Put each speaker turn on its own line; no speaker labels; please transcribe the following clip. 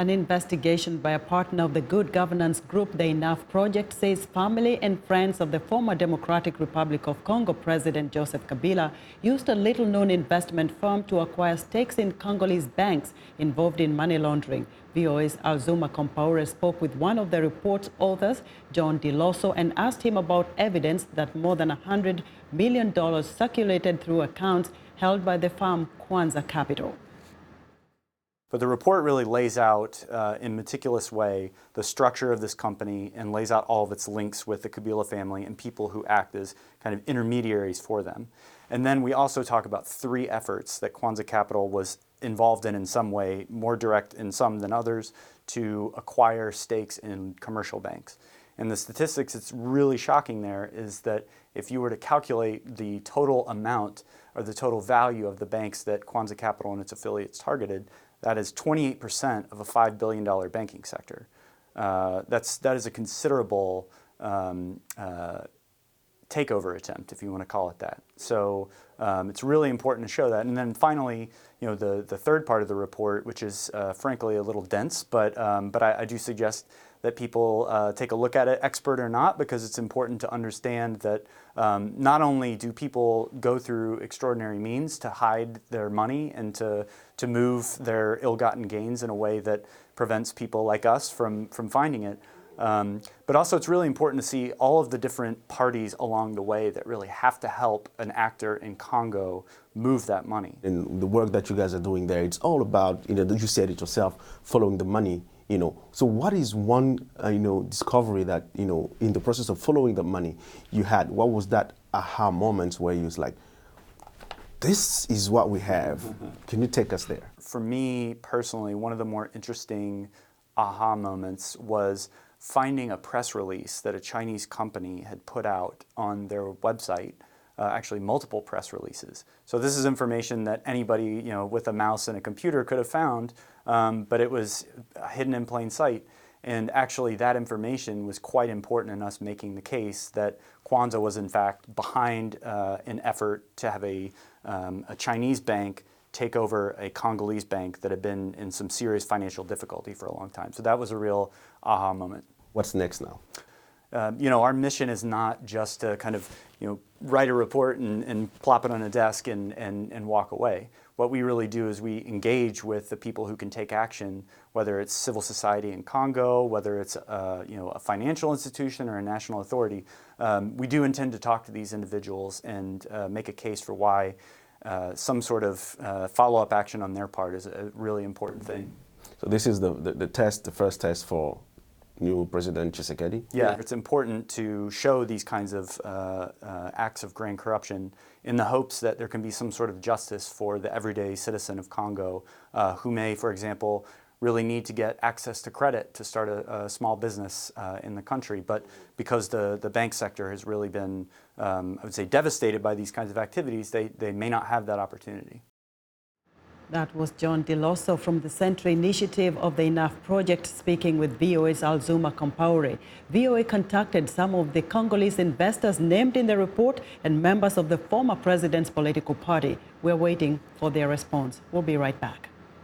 An investigation by a partner of the good governance group, the Enough Project, says family and friends of the former Democratic Republic of Congo President Joseph Kabila used a little-known investment firm to acquire stakes in Congolese banks involved in money laundering. VOA's Arzouma Compaore spoke with one of the report's authors, John Dell'Osso, and asked him about evidence that more than $100 million circulated through accounts held by the firm Kwanza Capital.
But the report really lays out in a meticulous way the structure of this company and lays out all of its links with the Kabila family and people who act as kind of intermediaries for them. And then we also talk about 3 efforts that Kwanza Capital was involved in some way, more direct in some than others, to acquire stakes in commercial banks. And the statistics that's really shocking there is that if you were to calculate the total amount or the total value of the banks that Kwanza Capital and its affiliates targeted, that is 28% of a $5 billion banking sector. That is a considerable takeover attempt, if you want to call it that. So it's really important to show that. And then finally, the third part of the report, which is frankly a little dense, but I do suggest that people take a look at it, expert or not, because it's important to understand that not only do people go through extraordinary means to hide their money and to move their ill-gotten gains in a way that prevents people like us from finding it, but also it's really important to see all of the different parties along the way that really have to help an actor in Congo move that money.
In the work that you guys are doing there, it's all about, you said it yourself, following the money. So what is one, discovery that, in the process of following the money you had? What was that aha moment where you was like, this is what we have? Can you take us there?
For me personally, one of the more interesting aha moments was finding a press release that a Chinese company had put out on their website, actually multiple press releases. So this is information that anybody with a mouse and a computer could have found, but it was hidden in plain sight. And actually that information was quite important in us making the case that Kwanza was in fact behind an effort to have a Chinese bank take over a Congolese bank that had been in some serious financial difficulty for a long time. So that was a real aha moment.
What's next now?
Our mission is not just to kind of write a report and plop it on a desk and walk away. What we really do is we engage with the people who can take action, whether it's civil society in Congo, whether it's a financial institution or a national authority. We do intend to talk to these individuals and make a case for why some sort of follow-up action on their part is a really important thing.
So this is the first test for new President Tshisekedi?
Yeah, it's important to show these kinds of acts of grand corruption in the hopes that there can be some sort of justice for the everyday citizen of Congo who may, for example, really need to get access to credit to start a small business in the country. But because the bank sector has really been, I would say, devastated by these kinds of activities, they may not have that opportunity.
That was John Dell'Osso from the Sentry initiative of the Enough Project speaking with VOA's Arzouma Compaore. VOA contacted some of the Congolese investors named in the report and members of the former president's political party. We're waiting for their response. We'll be right back.